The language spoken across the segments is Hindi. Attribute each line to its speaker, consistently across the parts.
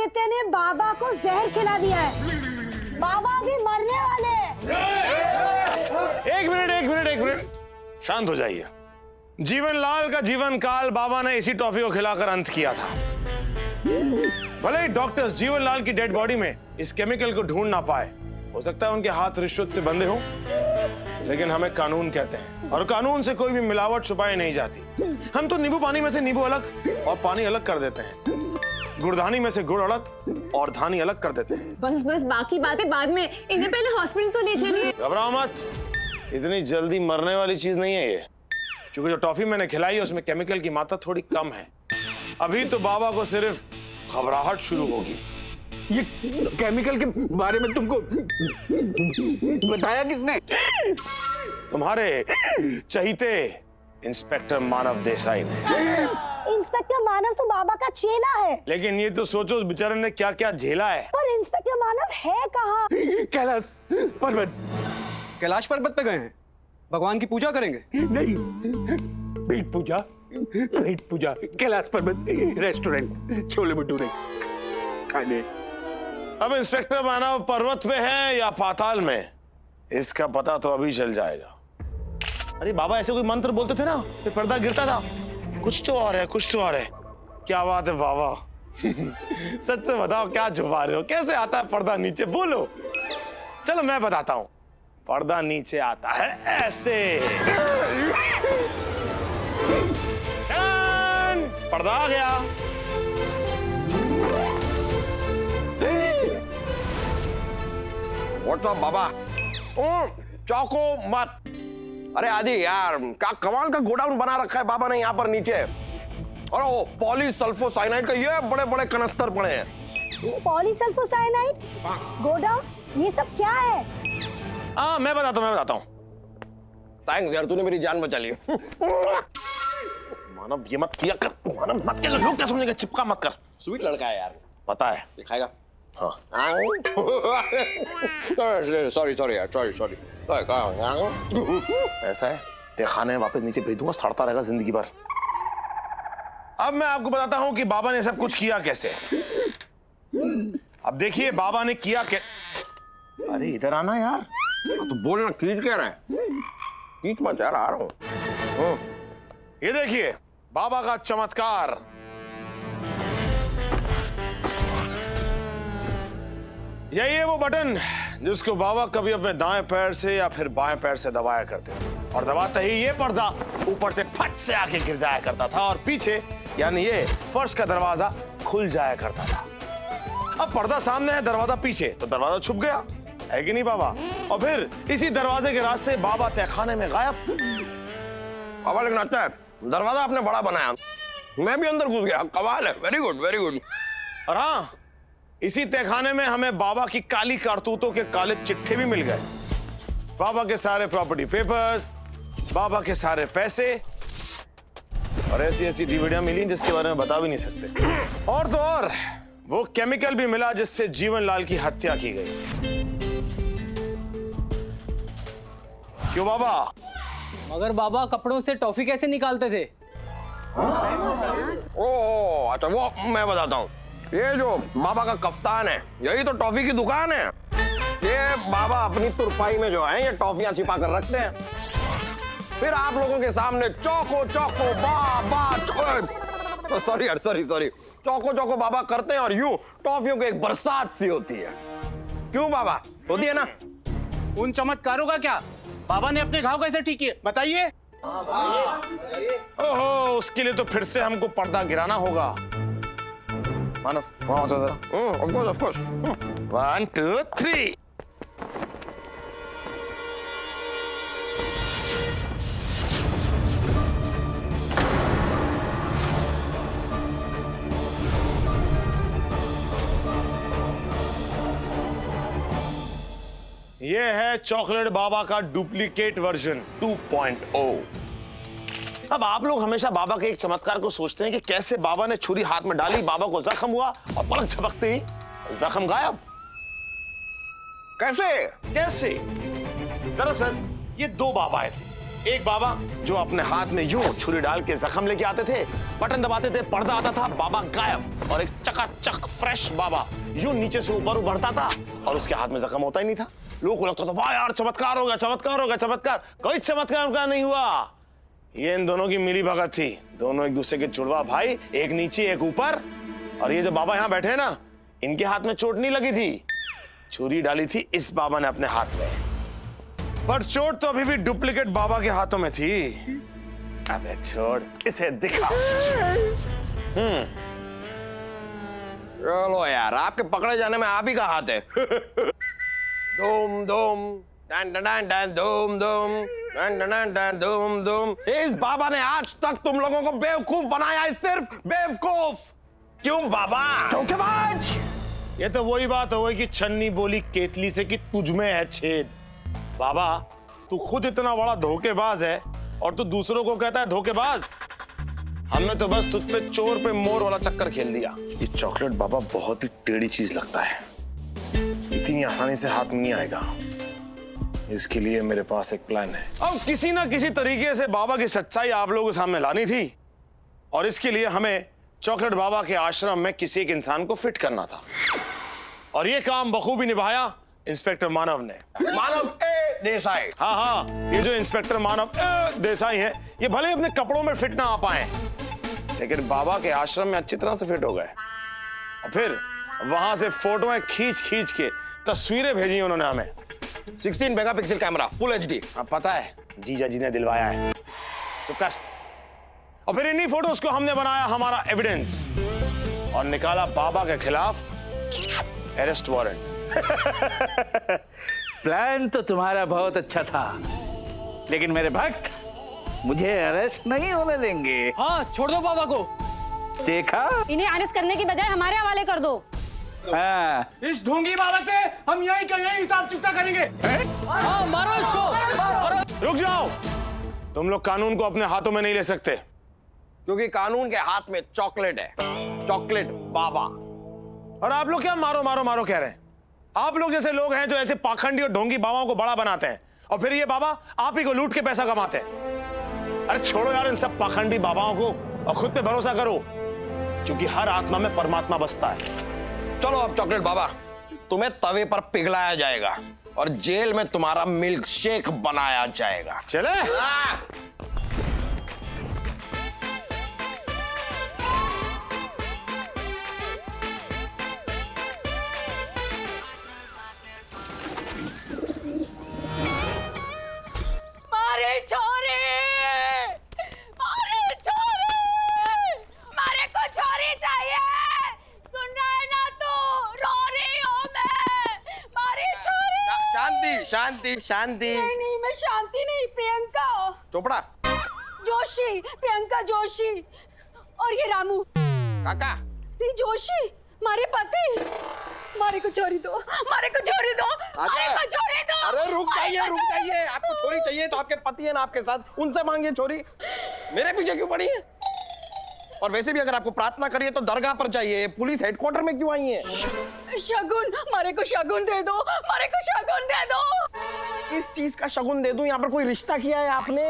Speaker 1: आदित्य ने बाबा को जहर खिला दिया है। बाबा भी मरने वाले हैं।
Speaker 2: एक मिनट शांत हो जाइए। जीवनलाल का जीवन काल बाबा ने इसी टॉफी को खिलाकर अंत किया था। भले ही डॉक्टर्स जीवनलाल की डेड बॉडी में इस केमिकल को ढूंढ ना पाए, हो सकता है उनके हाथ रिश्वत से बंधे हों, लेकिन हमें कानून कहते हैं और कानून से कोई भी मिलावट छुपाई नहीं जाती। हम तो नींबू पानी में से नींबू अलग और पानी अलग कर देते हैं, गुड़धानी में से गुड़ अलग और धानी अलग कर देते हैं।
Speaker 3: बस बाकी बातें बाद में, इन्हें पहले हॉस्पिटल तो ले चलिए।
Speaker 2: घबराओ मत, इतनी जल्दी मरने वाली चीज नहीं है ये। क्योंकि जो टॉफी मैंने खिलाई है उसमें केमिकल की मात्रा थोड़ी कम है। अभी तो बाबा को सिर्फ घबराहट शुरू होगी।
Speaker 4: ये केमिकल के बारे में तुमको बताया किसने?
Speaker 2: तुम्हारे चहीते इंस्पेक्टर मानव देसाई ने।
Speaker 1: इंस्पेक्टर मानव तो बाबा का चेला है।
Speaker 2: लेकिन ये तो सोचो उस बेचारे ने क्या क्या झेला है।
Speaker 1: पर इंस्पेक्टर मानव है कहाँ?
Speaker 4: कैलाश पर्वत।
Speaker 5: कैलाश पर्वत पे गए हैं, भगवान की पूजा करेंगे।
Speaker 4: नहीं, पेट पूजा कैलाश पर्वत रेस्टोरेंट, छोले भटूरे खाने।
Speaker 2: अब इंस्पेक्टर मानव पर्वत पे है या पाताल में, इसका पता तो अभी चल जाएगा। अरे बाबा ऐसे कोई मंत्र बोलते थे ना, फिर पर्दा गिरता था। कुछ तो और है, कुछ तो और है। क्या बात है बाबा। सच से बताओ, क्या छुपा रहे हो? कैसे आता है पर्दा नीचे, बोलो। चलो मैं बताता हूँ। पर्दा नीचे आता है ऐसे। पर्दा आ गया।
Speaker 6: व्हाट्स अप बाबा? चौको मत। अरे आदि यार, क्या कमाल का गोडाउन बना रखा है बाबा ने यहाँ पर नीचे। और वो पॉलीसल्फोसाइनाइड का ये बड़े बड़े कनस्तर पड़े हैं।
Speaker 1: पॉलीसल्फोसाइनाइड गोडाउन, ये सब क्या है?
Speaker 2: हाँ मैं बताता हूँ।
Speaker 6: थैंक्स यार, तूने मेरी जान बचा ली।
Speaker 2: मानव ये मत किया कर, मानव मत किया कर। लोग क्या समझेंगे, चिपका मत कर।
Speaker 6: स्वीट लड़का है यार,
Speaker 2: पता है।
Speaker 6: दिखाएगा।
Speaker 2: हाँ।
Speaker 6: सॉरी यार, सॉरी।
Speaker 2: ऐसा है, ते खाने वापस नीचे भेज दूंगा, सड़ता रहेगा जिंदगी भर। अब मैं आपको बताता हूँ कि बाबा ने सब कुछ किया कैसे। अब देखिए बाबा ने किया अरे इधर आना यार।
Speaker 6: तो बोलना, खींच क्या रहा है? खींच मत यार, आ रहा हूँ।
Speaker 2: ये देखिए बाबा का चमत्कार। यही है वो बटन जिसको बाबा कभी अपने दाएं पैर से या फिर बाएं पैर से दबाया करते थे, और दबाते ही ये पर्दा ऊपर से फट से आके गिर जाया करता था और पीछे यानी ये फर्श का दरवाजा खुल जाया करता था। अब पर्दा सामने है, दरवाजा पीछे, तो दरवाजा छुप गया है कि नहीं बाबा? और फिर इसी दरवाजे के रास्ते बाबा तहखाने में गायब।
Speaker 6: बाबा लेकिन अच्छा है, दरवाजा आपने बड़ा बनाया, मैं भी अंदर घुस गया। कमाल है, वेरी गुड वेरी गुड।
Speaker 2: और हाँ, इसी तहखाने में हमें बाबा की काली कारतूतों के काले चिट्ठे भी मिल गए। बाबा के सारे प्रॉपर्टी पेपर्स, बाबा के सारे पैसे और ऐसी ऐसी डीवीडियां मिली जिसके बारे में बता भी नहीं सकते। और तो और वो केमिकल भी मिला जिससे जीवनलाल की हत्या की गई। क्यों बाबा?
Speaker 7: मगर बाबा कपड़ों से टॉफी कैसे निकालते थे?
Speaker 6: ओह अच्छा, वो मैं बताता हूँ। ये जो बाबा का कफ्तान है, यही तो टॉफी की दुकान है। ये बाबा अपनी तुरपाई में जो है ये टॉफियां छिपा कर रखते हैं, फिर आप लोगों के सामने चौको चौको सॉरी चौको चौको बाबा करते हैं और यूं टॉफियों की एक बरसात सी होती है। क्यों बाबा, होती है ना?
Speaker 8: उन चमत्कारों का क्या? बाबा ने अपने घाव कैसे ठीक किए बताइए?
Speaker 2: ओहो, उसके लिए तो फिर से हमको पर्दा गिराना होगा। मानव वहां उतर जरा।
Speaker 6: Of course.
Speaker 2: 1 2 3। ये है चॉकलेट बाबा का डुप्लीकेट वर्जन 2.0। अब आप लोग हमेशा बाबा के एक चमत्कार को सोचते हैं कि कैसे बाबा ने छुरी हाथ में डाली, बाबा को जख्म हुआ और पलक झपकते ही जख्म गायब। कैसे? दरअसल ये 2 बाबाएं थे, एक बाबा जो अपने हाथ में यूं छुरी डाल के जख्म लेके आते थे, बटन दबाते थे, पर्दा आता था, बाबा गायब। और एक चकाचक फ्रेश बाबा यूं नीचे से ऊपर उभरता था और उसके हाथ में जख्म होता ही नहीं था। लोगों को लगता था वाह यार चमत्कार हो गया, चमत्कार हो गया, चमत्कार। कोई चमत्कार का नहीं हुआ। ये इन दोनों की मिली भगत थी। दोनों एक दूसरे के जुड़वा भाई, एक नीचे एक ऊपर। और ये जो बाबा यहाँ बैठे हैं ना, इनके हाथ में चोट नहीं लगी थी, छुरी डाली थी इस बाबा ने अपने हाथ में। पर चोट तो अभी भी डुप्लीकेट बाबा के हाथों में थी। अबे छोड़, इसे दिखा।
Speaker 6: चलो यार, आपके पकड़े जाने में आप ही का हाथ है। धूम धूम डन डन डन डन धूम धूम डन डन डन डन धूम धूम। इस बाबा ने आज तक तुम लोगों को बेवकूफ बनाया है, सिर्फ बेवकूफ। क्यों बाबा? धोखेबाज।
Speaker 2: ये तो वही बात हो गई कि छन्नी बोली केतली से कि तुझ में है छेद। बाबा, तू खुद इतना बड़ा धोखेबाज है और तू दूसरों को कहता है धोखेबाज। हमने तो बस तुझ पे चोर पे मोर वाला चक्कर खेल दिया। ये चॉकलेट बाबा बहुत ही टेढ़ी चीज लगता है, इतनी आसानी से हाथ में नहीं आएगा। इसके लिए मेरे पास एक प्लान है। अब किसी ना किसी तरीके से बाबा की सच्चाई आप लोगों के सामने लानी थी और इसके लिए हमें चॉकलेट बाबा के आश्रम में किसी एक इंसान को फिट करना था। और ये काम बखूबी निभाया इंस्पेक्टर मानव ने।
Speaker 6: मानव ए देसाई।
Speaker 2: हाँ हाँ, ये जो इंस्पेक्टर मानव देसाई है, ये भले अपने कपड़ों में फिट ना आ पाए, लेकिन बाबा के आश्रम में अच्छी तरह से फिट हो गए। और फिर वहां से फोटोएं खींच खींच के तस्वीरें भेजी उन्होंने हमें।
Speaker 6: 16 मेगापिक्सल कैमरा, फुल HD।
Speaker 2: अब पता है जीजा जी ने दिलवाया है। चुप कर। और फिर इन्हीं फोटोज को हमने बनाया हमारा एविडेंस और निकाला बाबा के खिलाफ अरेस्ट वारंट।
Speaker 4: प्लान तो तुम्हारा बहुत अच्छा था, लेकिन मेरे भक्त मुझे अरेस्ट नहीं होने देंगे।
Speaker 7: हाँ, छोड़ दो बाबा को।
Speaker 4: देखा?
Speaker 1: इन्हें अरेस्ट करने की बजाय हमारे हवाले कर दो।
Speaker 4: हाँ।
Speaker 5: इस ढोंगी बाबा से हम यहीं का यहीं हिसाब चुकता करेंगे।
Speaker 7: हाँ, मारो इसको, मारो।
Speaker 2: रुक जाओ, तुम लोग कानून को अपने हाथों में नहीं ले सकते,
Speaker 6: क्योंकि कानून के हाथ में चॉकलेट है, चॉकलेट बाबा।
Speaker 2: और आप लोग क्या मारो मारो मारो कह रहे हैं? आप लोग जैसे लोग हैं जो ऐसे पाखंडी और ढोंगी बाबाओं को बड़ा बनाते हैं और फिर ये बाबा आप ही को लूट के पैसा कमाते हैं। अरे छोड़ो यार इन सब पाखंडी बाबाओं को और खुद पे भरोसा करो, क्योंकि हर आत्मा में परमात्मा बसता है।
Speaker 6: चलो अब चॉकलेट बाबा, तुम्हें तवे पर पिघलाया जाएगा और जेल में तुम्हारा मिल्क शेक बनाया जाएगा।
Speaker 2: चले।
Speaker 1: मारे छोरे, मारे छोरे, मारे को छोरी चाहिए। सुन रहा है ना तू? रो रही हूँ मैं। मारे छोरे।
Speaker 6: शांति शांति शांति।
Speaker 1: नहीं, मैं शांति नहीं, प्रियंका
Speaker 6: चोपड़ा।
Speaker 1: जोशी, प्रियंका जोशी। और ये रामू
Speaker 6: काका।
Speaker 1: नहीं, जोशी मारे पति। मारे को छोरी दो, मारे को छोरी दो, मारे को छोरी दो।
Speaker 6: अरे रुक जाइए। आपको छोरी चाहिए तो आपके पति है ना आपके साथ, उनसे मांगिए छोरी। मेरे पीछे क्यों पड़ी है? और वैसे भी अगर आपको प्रार्थना करिए तो दरगाह पर जाइए, पुलिस हेडक्वार्टर में क्यों आई है?
Speaker 1: शगुन, मारे को शगुन दे दो, मारे को शगुन दे दो।
Speaker 6: किस चीज का शगुन दे दूं? यहाँ पर कोई रिश्ता किया है आपने?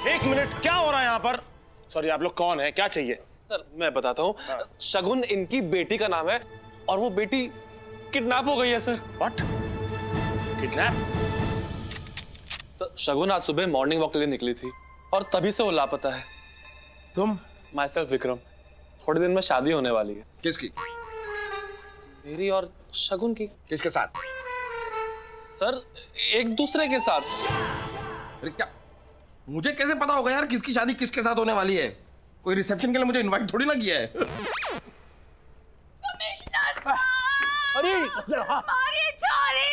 Speaker 2: एक मिनट, क्या हो रहा है यहाँ पर? सॉरी, आप लोग कौन है, क्या चाहिए?
Speaker 9: सर मैं बताता हूँ। शगुन इनकी बेटी का नाम है और वो बेटी किडनैप हो गई है सर।
Speaker 2: व्हाट? किडनैप?
Speaker 9: सर शगुन आज सुबह मॉर्निंग वॉक के लिए निकली थी और तभी से वो लापता है।
Speaker 2: तुम?
Speaker 9: My self Vikram. थोड़ी दिन में शादी होने वाली है।
Speaker 6: किसकी?
Speaker 9: मेरी और शगुन की।
Speaker 6: किसके साथ?
Speaker 9: सर एक दूसरे के साथ।
Speaker 6: अरे क्या, मुझे कैसे पता होगा यार किसकी शादी किसके साथ होने वाली है? कोई रिसेप्शन के लिए मुझे इनवाइट थोड़ी ना किया है।
Speaker 4: अरे
Speaker 1: मारे छोरी,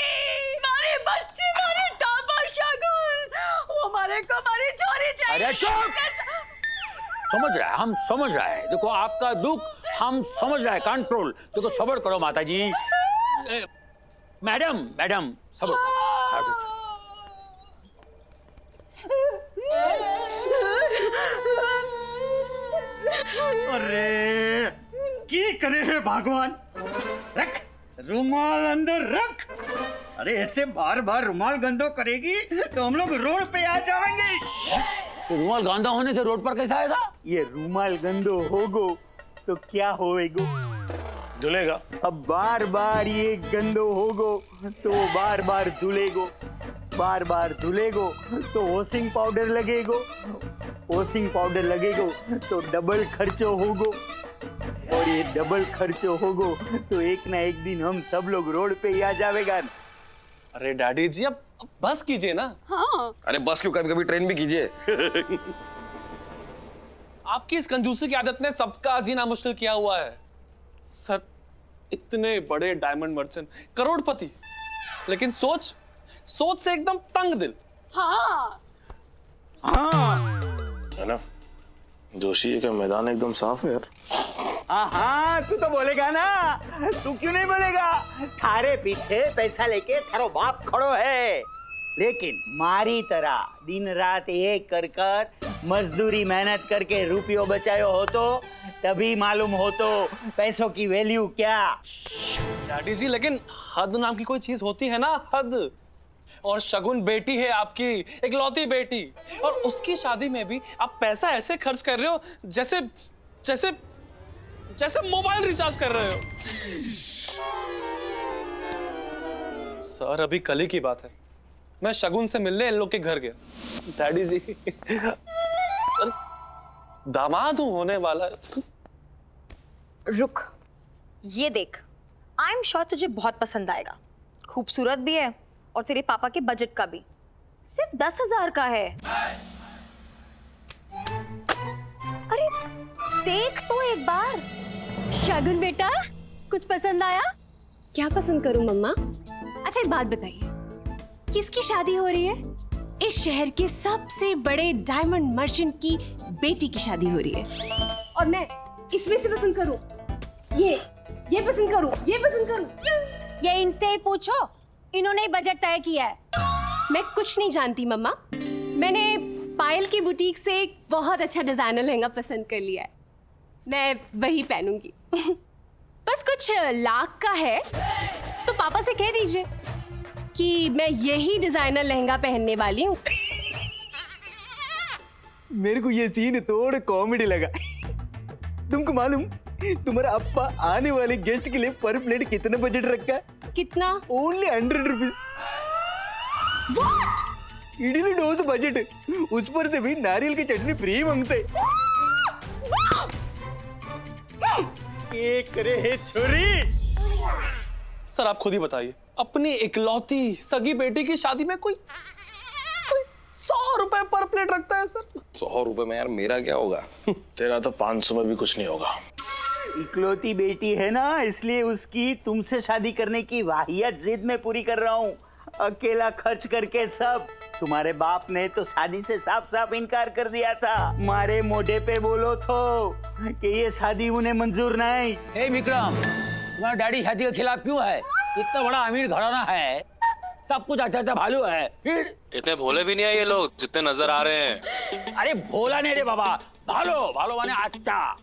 Speaker 1: मारे बच्चे, मारे टापर शगुन। वो मारे को मारी छोरी चाहिए।
Speaker 4: अरे चुप! समझ रहा है, हम समझ रहा है। देखो आपका दुख हम समझ रहा है, कंट्रोल। देखो सब्र करो माता जी। मैडम मैडम सब्र करो।
Speaker 8: अरे की करे है भगवान। रख रुमाल अंदर रख।
Speaker 10: अरे ऐसे बार बार रुमाल गंदो करेगी तो हम लोग रोड पे आ जाएंगे।
Speaker 4: तो रुमाल गांदा होने से रोड पर कैसा आएगा?
Speaker 10: ये रुमाल गंदो होगो तो क्या होएगो?
Speaker 2: धुलेगा।
Speaker 10: अब बार बार ये गंदो होगो तो बार बार धुलेगो, बार बार धुलेगो तो वॉशिंग पाउडर लगेगो, वॉशिंग पाउडर लगेगो तो डबल खर्चो होगो, और ये डबल खर्चो होगो तो एक ना एक दिन हम सब लोग रोड पे ही आ जाएगा।
Speaker 9: अरे डैडी जी अब बस कीजिए ना।
Speaker 1: हाँ
Speaker 6: अरे बस क्यों, कभी कभी ट्रेन भी कीजिए।
Speaker 9: आपकी इस कंजूसी की आदत ने सबका जीना मुश्किल किया हुआ है। सर इतने बड़े डायमंड मर्चेंट, करोड़पति, लेकिन सोच से एकदम तंग दिल।
Speaker 1: हाँ
Speaker 2: है ना जोशी का मैदान एकदम साफ है यार।
Speaker 10: हाँ तू तो बोलेगा ना, तू क्यों नहीं बोलेगा? थारे पीछे पैसा लेके थारो बाप खड़ो है, लेकिन मारी तरह दिन रात एक कर कर मजदूरी मेहनत करके रुपयो बचायो हो तो तभी मालूम हो तो पैसों की वैल्यू क्या।
Speaker 9: डैडी जी लेकिन हद नाम की कोई चीज होती है ना, हद। और शगुन बेटी है आपकी, इकलौती बेटी, और उसकी शादी में भी आप पैसा ऐसे खर्च कर रहे हो जैसे जैसे जैसे मोबाइल रिचार्ज कर रहे हो। सर अभी कल ही की बात है, मैं शगुन से मिलने इन लोग के घर गया। डैडी जी दामाद हूं होने वाला।
Speaker 11: रुक, ये देख, आई एम श्योर तुझे बहुत पसंद आएगा। खूबसूरत भी है और तेरे पापा के बजट का भी सिर्फ 10,000 का है। अरे देख तो एक बार।
Speaker 1: शगुन बेटा कुछ पसंद आया? क्या पसंद करूं मम्मा? अच्छा एक बात बताइए, किसकी शादी हो रही है? इस शहर के सबसे बड़े डायमंड मर्चेंट की बेटी की शादी हो रही है, और मैं इसमें से पसंद करूं? ये पसंद करूं? ये पसंद करूं? ये इनसे ही पूछो, इन्होंने बजट तय किया है। मैं कुछ नहीं जानती मम्मा, मैंने पायल की बुटीक से एक बहुत अच्छा डिजाइनर लहंगा पसंद कर लिया है, मैं वही पहनूंगी। बस कुछ लाख का है तो पापा से कह दीजिए कि मैं यही डिजाइनर लहंगा पहनने वाली हूँ।
Speaker 10: मेरे को ये सीन थोड़ा कॉमेडी लगा। तुमको मालूम तुम्हारा अप्पा आने वाले गेस्ट के लिए पर प्लेट कितना बजट रखा है?
Speaker 1: कितना?
Speaker 10: Only 100 rupees. Idli dosa budget, उस पर से भी नारियल की चटनी फ्री मांगते। एक रे छोरी।
Speaker 9: सर आप खुद ही बताइए, अपनी इकलौती सगी बेटी की शादी में कोई 100 रुपए पर प्लेट रखता है सर?
Speaker 6: 100 रुपए में यार मेरा क्या होगा?
Speaker 2: तेरा तो 500 में भी कुछ नहीं होगा।
Speaker 10: इकलौती बेटी है ना, इसलिए उसकी तुमसे शादी करने की वाहियात जिद में पूरी कर रहा हूँ, अकेला खर्च करके सब। तुम्हारे बाप ने तो शादी से साफ साफ इनकार कर दिया था, मारे मोढे पे बोलो तो कि ये शादी उन्हें मंजूर नहीं।
Speaker 4: हे विक्रम, तुम्हारा डैडी शादी के खिलाफ क्यों है? इतना बड़ा अमीर घराना है, सब कुछ अच्छा अच्छा भालू है, फिर
Speaker 9: इतने भोले भी नहीं है ये लोग जितने नजर आ रहे हैं।
Speaker 4: अरे भोला नहीं रे बाबा, भालो भालो माने अच्छा।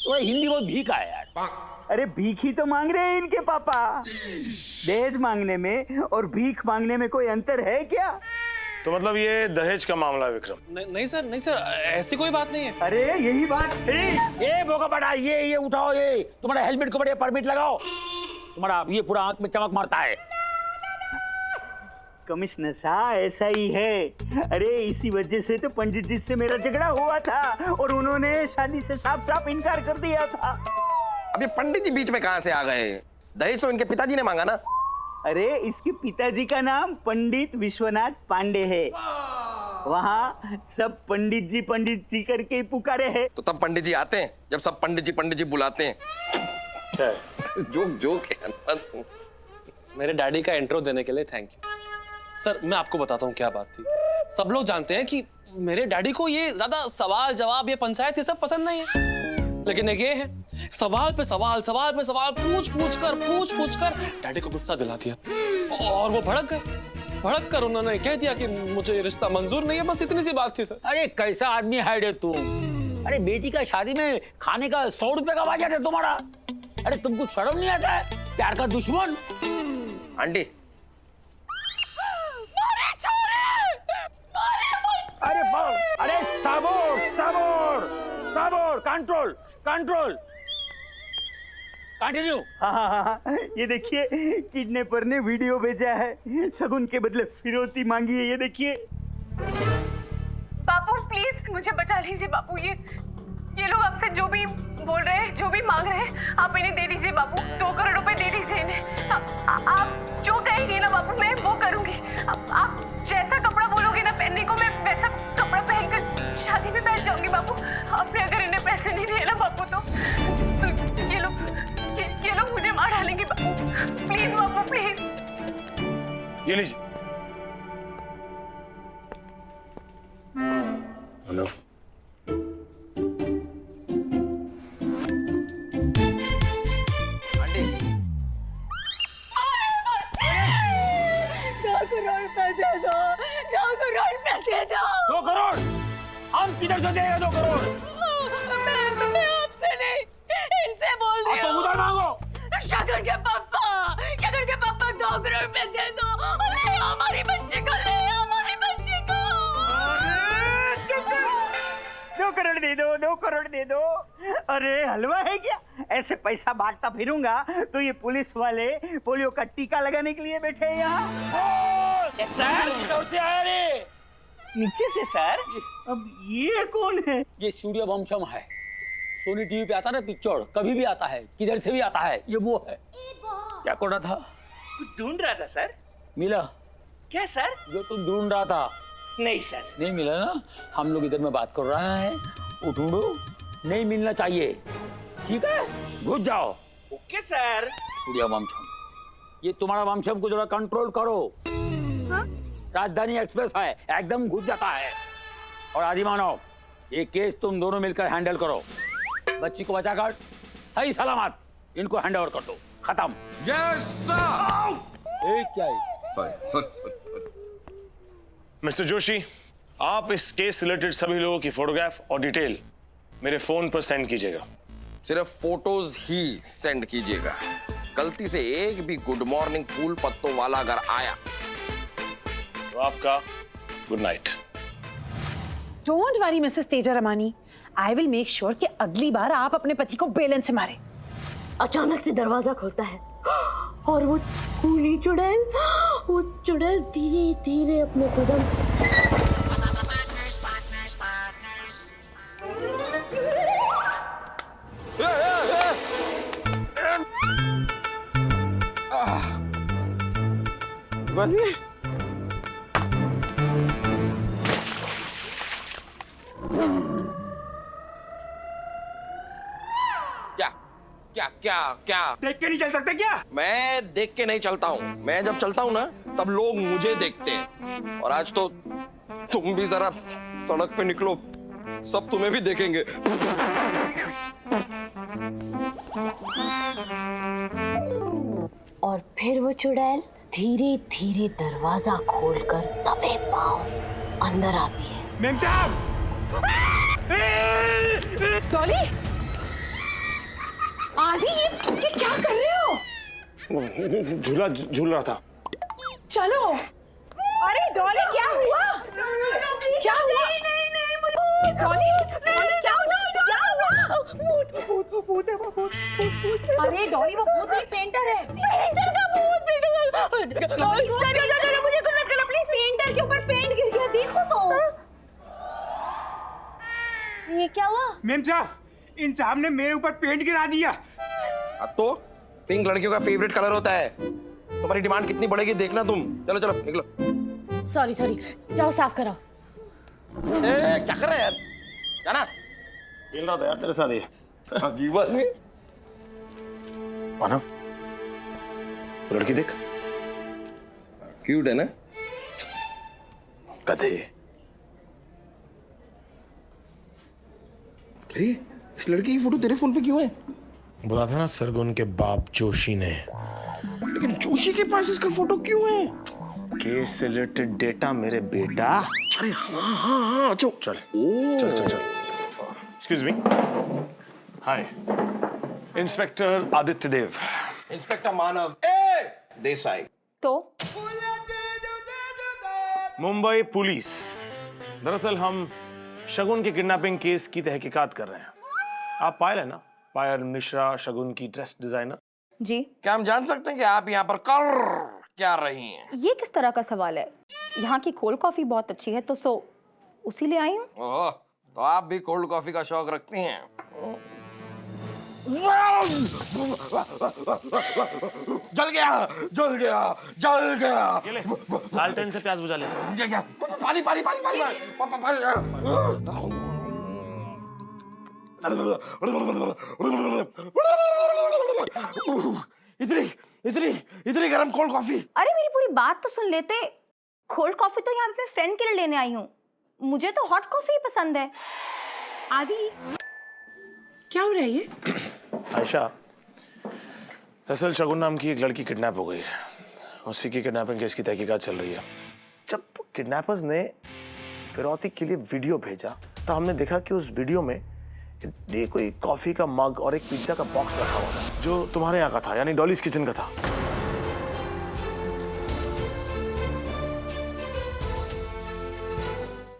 Speaker 4: थोड़ा हिंदी में भीख है यार।
Speaker 10: अरे भीख ही तो मांग रहे हैं इनके पापा। दहेज मांगने में और भीख मांगने में कोई अंतर है क्या?
Speaker 2: तो मतलब ये दहेज का मामला है विक्रम?
Speaker 9: नहीं सर, ऐसी कोई बात नहीं है।
Speaker 10: अरे यही बात थी।
Speaker 4: ये बोका बड़ा, ये उठाओ, ये तुम्हारा हेलमेट को बढ़िया परमिट लगाओ, तुम्हारा ये पूरा आंख में चमक मारता है।
Speaker 10: कमिश्नर साहब ऐसा ही है। अरे इसी वजह से तो पंडित जी से मेरा झगड़ा हुआ था और उन्होंने शादी से साफ साफ इनकार कर दिया था।
Speaker 6: अब ये पंडित जी बीच में कहां से आ गए? दहेज तो इनके पिताजी ने मांगा ना।
Speaker 10: अरे इसके पिताजी का नाम पंडित विश्वनाथ पांडे है, वहाँ सब पंडित जी करके पुकारे हैं।
Speaker 6: तो तब पंडित जी आते हैं जब सब पंडित जी बुलाते हैं। जोक है।
Speaker 9: मेरे डैडी का इंट्रो देने के लिए थैंक यू सर। मैं आपको बताता हूँ क्या बात थी। सब लोग जानते हैं कि मेरे डैडी को ये ज्यादा सवाल जवाब, ये पंचायत, ये सब पसंद नहीं है, लेकिन एक ये है, सवाल पे सवाल पूछ कर डैडी को गुस्सा दिला दिया और वो भड़क कर उन्होंने कह दिया कि मुझे ये रिश्ता मंजूर नहीं है। बस इतनी सी बात थी सर।
Speaker 4: अरे कैसा आदमी है रे तू? अरे बेटी का शादी में खाने का 100 रुपए का बजट है तुम्हारा। अरे तुमको शर्म नहीं आता है? प्यार का दुश्मन।
Speaker 6: Aunty
Speaker 4: control control continue.
Speaker 10: हाँ, ये देखिए किडनैपर ने वीडियो भेजा है, शगुन के बदले फिरौती मांगी है, ये देखिए।
Speaker 1: बापू प्लीज मुझे बचा लीजिए बापू, ये लोग आपसे जो भी बोल रहे हैं, जो भी मांग रहे हैं, आप इन्हें दे दीजिए बापू। 2 करोड़ रुपए दे दीजिए इन्हें। आप जो कहेंगे ना बापू, मैं वो करूंगी। आप जैसा कपड़ा बोलोगे ना पहनने को, मैं वैसा कपड़ा पहनकर शादी में बैठ जाऊंगी बापू। आपने अगर इन्हें पैसे नहीं दिए ना बापू तो ये लोग मुझे मार डालेंगे बापू। Please Bapu please.
Speaker 2: ये लीजिए। मनोज,
Speaker 4: दो करोड़ हम किधर से देंगे 2 करोड़?
Speaker 1: मैं आपसे नहीं, इनसे बोल रही
Speaker 4: तो
Speaker 1: हूँ।
Speaker 4: उधर मांगो।
Speaker 1: शगुन के पापा 2 करोड़ रुपए दे दो। ले हमारी बच्ची को, ले हमारी बच्ची को।
Speaker 10: 2 करोड़ दे दो, 2 करोड़ दे दो। अरे हलवा है क्या? ऐसे पैसा बांटता फिरूंगा तो ये पुलिस वाले पोलियो का टीका लगाने के लिए बैठे हैं यहाँ।
Speaker 4: सर आया रे
Speaker 10: नीचे से सर। अब ये कौन है?
Speaker 4: ये सूर्य वंशम है, सोनी टीवी पे आता ना पिक्चर, कभी भी आता है, किधर से भी आता है, ये वो है। क्या कर रहा था?
Speaker 10: कुछ ढूंढ रहा था सर।
Speaker 4: मिला
Speaker 10: क्या सर?
Speaker 4: जो तुम ढूंढ रहा था?
Speaker 10: नहीं सर।
Speaker 4: नहीं मिला ना? हम लोग इधर में बात कर रहे हैं, वो ढूंढो, नहीं मिलना चाहिए, ठीक है? घुस जाओ।
Speaker 10: Okay sir.
Speaker 4: सूर्य वंशम, ये तुम्हारा वंशम को जरा कंट्रोल करो। राजधानी एक्सप्रेस है, एकदम घुस जाता है। और आदि मानव, ये केस तुम दोनों मिलकर हैंडल करो। बच्ची को बचाकर सही सलामत इनको हैंड ओवर कर दो, खत्म।
Speaker 6: Yes sir.
Speaker 4: क्या है?
Speaker 6: सॉरी।
Speaker 2: मिस्टर जोशी, आप इस केस से रिलेटेड सभी लोगों की फोटोग्राफ और डिटेल मेरे फोन पर सेंड कीजिएगा।
Speaker 6: सिर्फ फोटोज ही सेंड कीजिएगा। गलती से एक भी गुड मॉर्निंग फूल पत्तों वाला अगर आया
Speaker 2: तो आपका good night.
Speaker 3: Don't worry Mrs Teja Ramani, I will make sure कि अगली बार आप अपने पति को बेलन से मारे।
Speaker 1: अचानक से दरवाजा खुलता है और वो खूनी चुड़ैल धीरे धीरे अपने कदम
Speaker 6: बनिए। क्या
Speaker 10: देख के नहीं चल सकते क्या?
Speaker 6: मैं देख के नहीं चलता हूँ। मैं जब चलता हूँ ना तब लोग मुझे देखते हैं। और आज तो तुम भी जरा सड़क पे निकलो, सब तुम्हें भी देखेंगे।
Speaker 1: और फिर वो चुड़ैल धीरे धीरे दरवाजा खोलकर दबे पांव अंदर आती है।
Speaker 10: मेम साहब!
Speaker 3: डॉली, आदि ये क्या कर रहे हो?
Speaker 2: झूला झूल रहा था।
Speaker 3: चलो। अरे डॉली क्या हुआ? क्या हुआ? डॉली, क्या हुआ? अरे डॉली वो भूत नहीं, पेंटर है। पेंटर का भूत। चलो मुझे प्लीज, पेंटर के ऊपर पेंट गिर गया, देखो तो। ये क्या हुआ?
Speaker 10: मेम साहब, इन साहब ने मेरे ऊपर पेंट गिरा दिया।
Speaker 6: अब तो पिंक लड़कियों का फेवरेट कलर होता है। तुम्हारी डिमांड कितनी बढ़ेगी देखना तुम। चलो चलो निकलो।
Speaker 3: सॉरी जाओ साफ कराओ।
Speaker 6: क्या कर रहे हैं यार? जाना।
Speaker 2: खेल रहा था यार तेरे साथ ये।
Speaker 6: अजीब बात है।
Speaker 2: मानव, लड़की देख,
Speaker 6: क्यूट है ना?
Speaker 2: गधे।
Speaker 6: अरे इस लड़की की फोटो तेरे फोन पे क्यों है?
Speaker 2: बोला था ना सरगुन के बाप जोशी ने।
Speaker 6: लेकिन जोशी के पास इसका फोटो क्यों है?
Speaker 2: केस से रिलेटेड डेटा मेरे बेटा।
Speaker 6: अरे हाँ चल
Speaker 2: चल एक्सक्यूज मी। हाय, इंस्पेक्टर आदित्य देव।
Speaker 6: इंस्पेक्टर मानव देसाई।
Speaker 3: तो
Speaker 2: मुंबई पुलिस। दरअसल हम शगुन के किडनैपिंग केस की तहकीकात कर रहे हैं। आप पायल है ना, पायल मिश्रा, शगुन की ड्रेस डिजाइनर।
Speaker 11: जी।
Speaker 6: क्या हम जान सकते हैं कि आप यहाँ पर कर क्या रही हैं?
Speaker 11: ये किस तरह का सवाल है? यहाँ की कोल्ड कॉफी बहुत अच्छी है, तो उसी ले आई हूँ।
Speaker 6: ओह, तो आप भी कोल्ड कॉफी का शौक रखती हैं? जल गया, जल गया, जल गया।
Speaker 2: ये ले, लालटेन से प्याज बुझा ले।
Speaker 6: क्या? पानी पानी पानी पानी इतनी इतनी इतनी गर्म कोल्ड कॉफी।
Speaker 11: अरे मेरी पूरी बात तो सुन लेते। कोल्ड कॉफी तो यहाँ पे फ्रेंड के लिए लेने आई हूँ, मुझे तो हॉट कॉफी ही पसंद है।
Speaker 3: आदि क्या हो रहा है ये?
Speaker 2: आयशा, दरअसल शगुन नाम की एक लड़की किडनैप हो गई है। उसी की किडनैपिंग केस की तहकीकात चल रही है। जब किडनैपर्स ने फिरौती के लिए वीडियो भेजा तो हमने देखा कि उस वीडियो में ये कोई कॉफी का मग और एक पिज्जा का बॉक्स रखा हुआ था, जो तुम्हारे यहाँ का था, यानी डॉलीज किचन का था।